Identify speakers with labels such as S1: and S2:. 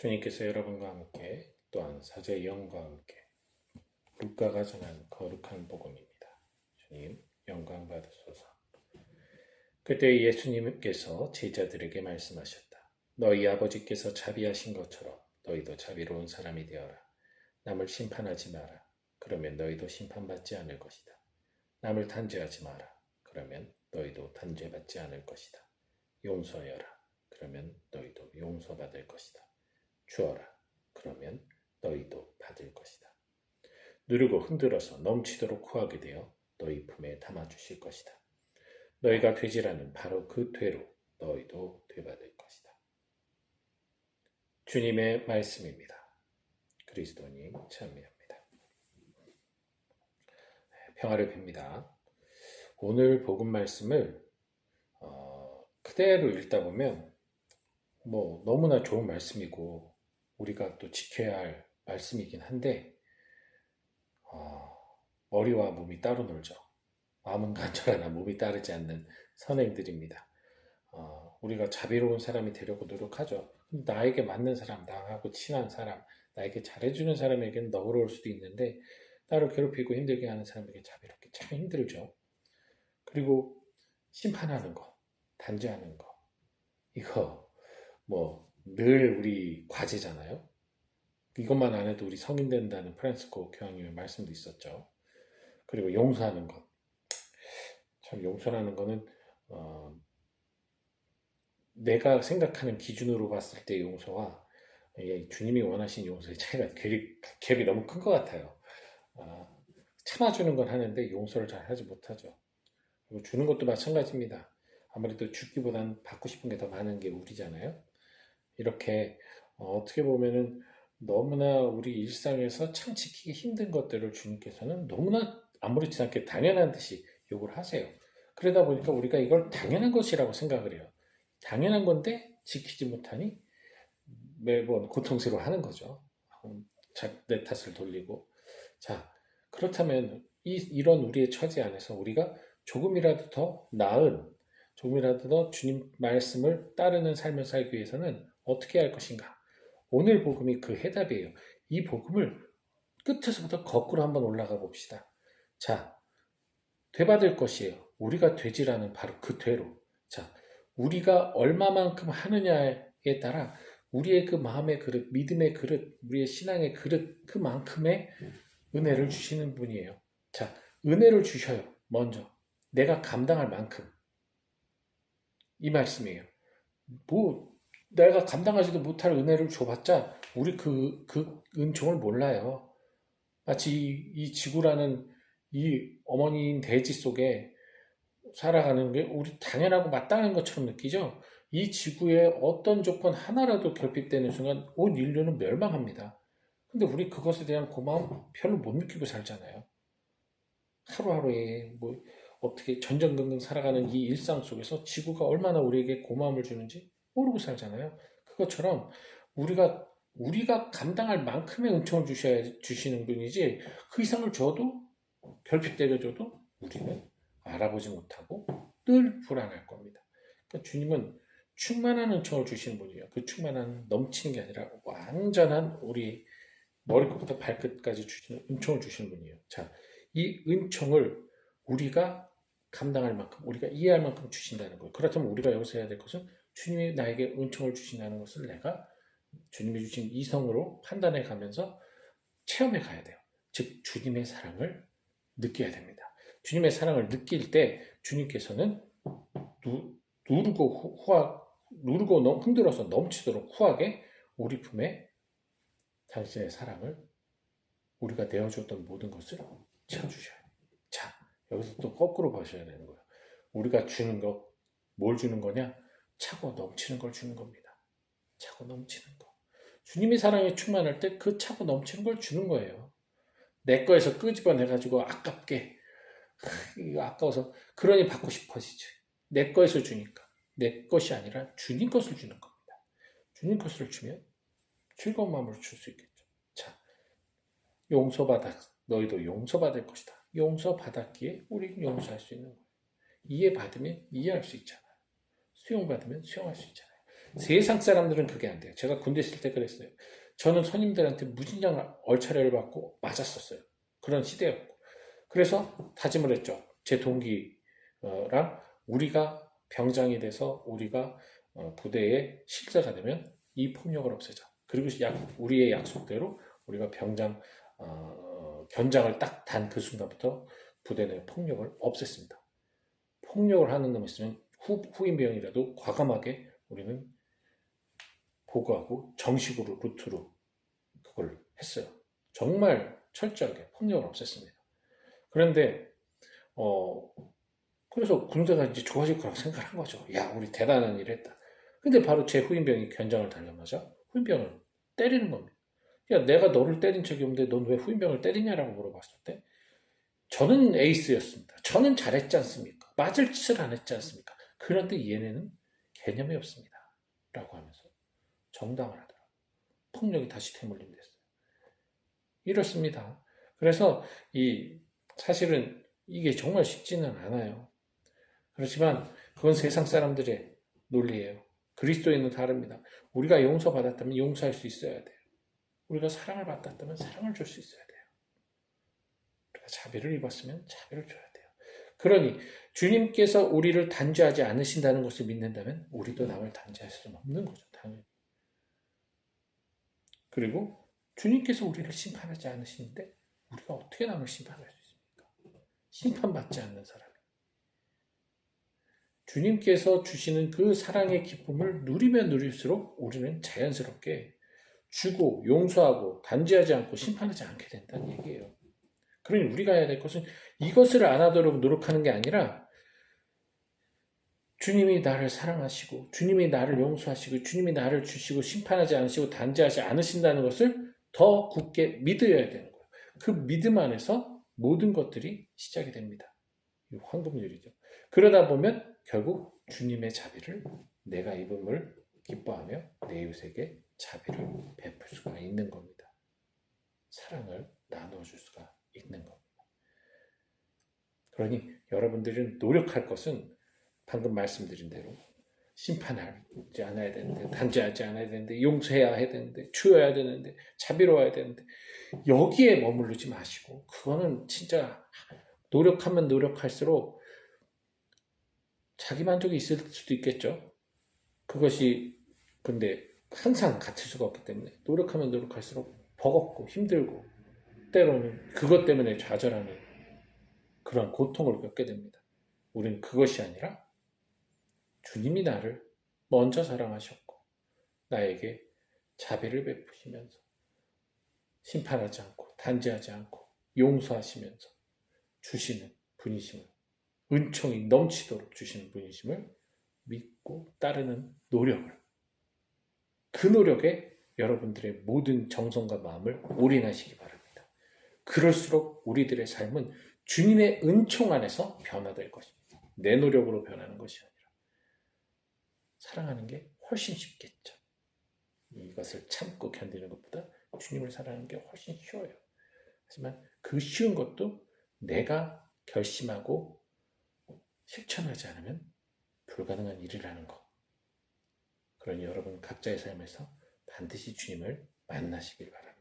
S1: 주님께서 여러분과 함께 또한 사제의 영과 함께 루카가 전한 거룩한 복음입니다. 주님 영광 받으소서. 그때 예수님께서 제자들에게 말씀하셨다. 너희 아버지께서 자비하신 것처럼 너희도 자비로운 사람이 되어라. 남을 심판하지 마라. 그러면 너희도 심판받지 않을 것이다. 남을 단죄하지 마라. 그러면 너희도 단죄받지 않을 것이다. 용서하여라. 그러면 너희도 용서받을 것이다. 주어라. 그러면 너희도 받을 것이다. 누르고 흔들어서 넘치도록 구하게 되어 너희 품에 담아주실 것이다. 너희가 되지라는 바로 그 되로 너희도 되받을 것이다. 주님의 말씀입니다. 그리스도님 찬미합니다. 평화를 빕니다. 오늘 복음 말씀을 그대로 읽다 보면 너무나 좋은 말씀이고 우리가 또 지켜야 할 말씀이긴 한데 머리와 몸이 따로 놀죠. 마음은 간절하나 몸이 따르지 않는 선행들입니다. 우리가 자비로운 사람이 되려고 노력하죠. 나에게 맞는 사람, 나하고 친한 사람, 나에게 잘해주는 사람에게는 너그러울 수도 있는데 나를 괴롭히고 힘들게 하는 사람에게 자비롭게 참 힘들죠. 그리고 심판하는 거, 단죄하는 거, 이거 늘 우리 과제잖아요. 이것만 안 해도 우리 성인 된다는 프란시스코 교황님의 말씀도 있었죠. 그리고 용서하는 것. 참 용서라는 거는 내가 생각하는 기준으로 봤을 때 용서와 주님이 원하신 용서의 차이가 갭이 너무 큰 것 같아요. 참아주는 건 하는데 용서를 잘 하지 못하죠. 그리고 주는 것도 마찬가지입니다. 아무래도 주기보다는 받고 싶은 게 더 많은 게 우리잖아요. 이렇게 어떻게 보면은 너무나 우리 일상에서 참 지키기 힘든 것들을 주님께서는 너무나 아무렇지 않게 당연한 듯이 요구를 하세요. 그러다 보니까 우리가 이걸 당연한 것이라고 생각을 해요. 당연한 건데 지키지 못하니 매번 고통스러워하는 거죠. 내 탓을 돌리고. 자, 그렇다면 이런 우리의 처지 안에서 우리가 조금이라도 더 나은, 조금이라도 더 주님 말씀을 따르는 삶을 살기 위해서는 어떻게 할 것인가? 오늘 복음이 그 해답이에요. 이 복음을 끝에서부터 거꾸로 한번 올라가 봅시다. 자, 되받을 것이에요. 우리가 되지라는 바로 그 되로. 자, 우리가 얼마만큼 하느냐에 따라 우리의 그 마음의 그릇, 믿음의 그릇, 우리의 신앙의 그릇, 그만큼의 은혜를 주시는 분이에요. 자, 은혜를 주셔요. 먼저. 내가 감당할 만큼. 이 말씀이에요. 내가 감당하지도 못할 은혜를 줘봤자 우리 그 은총을 몰라요. 마치 이 지구라는 이 어머니인 대지 속에 살아가는 게 우리 당연하고 마땅한 것처럼 느끼죠. 이 지구에 어떤 조건 하나라도 결핍되는 순간 온 인류는 멸망합니다. 근데 우리 그것에 대한 고마움 별로 못 느끼고 살잖아요. 하루하루에 어떻게 전전긍긍 살아가는 이 일상 속에서 지구가 얼마나 우리에게 고마움을 주는지 모르고 살잖아요. 그것처럼 우리가 감당할 만큼의 은총을 주시는 분이지 그 이상을 줘도 결핍되게 줘도 우리는 알아보지 못하고 늘 불안할 겁니다. 그러니까 주님은 충만한 은총을 주시는 분이에요. 그 충만한 넘치는 게 아니라 완전한 우리 머리끝부터 발끝까지 주시는 은총을 주시는 분이에요. 자, 이 은총을 우리가 감당할 만큼, 우리가 이해할 만큼 주신다는 거예요. 그렇다면 우리가 여기서 해야 될 것은 주님이 나에게 은총을 주신다는 것을 내가 주님이 주신 이성으로 판단해 가면서 체험해 가야 돼요. 즉, 주님의 사랑을 느껴야 됩니다. 주님의 사랑을 느낄 때 주님께서는 누르고 흔들어서 넘치도록 후하게 우리 품에 당신의 사랑을 우리가 내어줬던 모든 것을 채워주셔야 돼요. 자, 여기서 또 거꾸로 보셔야 되는 거예요. 우리가 주는 거, 뭘 주는 거냐? 차고 넘치는 걸 주는 겁니다. 차고 넘치는 거. 주님의 사랑이 충만할 때 그 차고 넘치는 걸 주는 거예요. 내 거에서 끄집어내가지고 아깝게 이거 아까워서 그러니 받고 싶어지지. 내 거에서 주니까. 내 것이 아니라 주님 것을 주는 겁니다. 주님 것을 주면 즐거운 마음으로 줄 수 있겠죠. 자, 너희도 용서받을 것이다. 용서받았기에 우리는 용서할 수 있는 거예요. 이해받으면 이해할 수 있잖아요. 수용받으면 수용할 수 있잖아요. 세상 사람들은 그게 안 돼요. 제가 군대 있을 때 그랬어요. 저는 선임들한테 무진장 얼차려를 받고 맞았었어요. 그런 시대였고. 그래서 다짐을 했죠. 제 동기랑 우리가 병장이 돼서 우리가 부대의 실사가 되면 이 폭력을 없애자. 그리고 우리의 약속대로 우리가 견장을 딱 단 그 순간부터 부대 내 폭력을 없앴습니다. 폭력을 하는 놈 있으면 후임병이라도 과감하게 우리는 보고하고 정식으로 루트로 그걸 했어요. 정말 철저하게 폭력을 없앴습니다. 그런데 그래서 군대가 이제 좋아질 거라고 생각한 거죠. 야, 우리 대단한 일을 했다. 근데 바로 제 후임병이 견장을 달려마자 후임병을 때리는 겁니다. 야, 내가 너를 때린 적이 없는데 넌 왜 후임병을 때리냐라고 물어봤을 때 저는 에이스였습니다. 저는 잘했지 않습니까? 맞을 짓을 안 했지 않습니까? 그런데 얘네는 개념이 없습니다. 라고 하면서 정당을 하더라고요. 폭력이 다시 되물림됐어요. 이렇습니다. 그래서 사실은 이게 정말 쉽지는 않아요. 그렇지만 그건 세상 사람들의 논리예요. 그리스도인은 다릅니다. 우리가 용서받았다면 용서할 수 있어야 돼요. 우리가 사랑을 받았다면 사랑을 줄 수 있어야 돼요. 우리가 자비를 입었으면 자비를 줘야 돼요. 그러니 주님께서 우리를 단죄하지 않으신다는 것을 믿는다면 우리도 남을 단죄할 수는 없는 거죠. 당연히. 그리고 주님께서 우리를 심판하지 않으시는데 우리가 어떻게 남을 심판할 수 있습니까? 심판받지 않는 사람이. 주님께서 주시는 그 사랑의 기쁨을 누리면 누릴수록 우리는 자연스럽게 주고 용서하고 단죄하지 않고 심판하지 않게 된다는 얘기예요. 그러니 우리가 해야 될 것은 이것을 안 하도록 노력하는 게 아니라 주님이 나를 사랑하시고 주님이 나를 용서하시고 주님이 나를 주시고 심판하지 않으시고 단죄하지 않으신다는 것을 더 굳게 믿어야 되는 거예요. 그 믿음 안에서 모든 것들이 시작이 됩니다. 황금률이죠. 그러다 보면 결국 주님의 자비를 내가 입음을 기뻐하며 내 이웃에게 자비를 베풀 수가 있는 겁니다. 사랑을 나누어줄 수가 있는 겁니다. 그러니 여러분들은 노력할 것은 방금 말씀드린 대로 심판하지 않아야 되는데 단죄하지 않아야 되는데 용서해야 되는데 주어야 되는데 자비로워야 되는데 여기에 머무르지 마시고 그거는 진짜 노력하면 노력할수록 자기 만족이 있을 수도 있겠죠. 그것이 근데 항상 같을 수가 없기 때문에 노력하면 노력할수록 버겁고 힘들고 때로는 그것 때문에 좌절하는 그런 고통을 겪게 됩니다. 우리는 그것이 아니라 주님이 나를 먼저 사랑하셨고 나에게 자비를 베푸시면서 심판하지 않고 단죄하지 않고 용서하시면서 주시는 분이심을 은총이 넘치도록 주시는 분이심을 믿고 따르는 노력을 그 노력에 여러분들의 모든 정성과 마음을 올인하시기 바랍니다. 그럴수록 우리들의 삶은 주님의 은총 안에서 변화될 것입니다. 내 노력으로 변하는 것이 아니라 사랑하는 게 훨씬 쉽겠죠. 이것을 참고 견디는 것보다 주님을 사랑하는 게 훨씬 쉬워요. 하지만 그 쉬운 것도 내가 결심하고 실천하지 않으면 불가능한 일이라는 것. 그러니 여러분 각자의 삶에서 반드시 주님을 만나시길 바랍니다.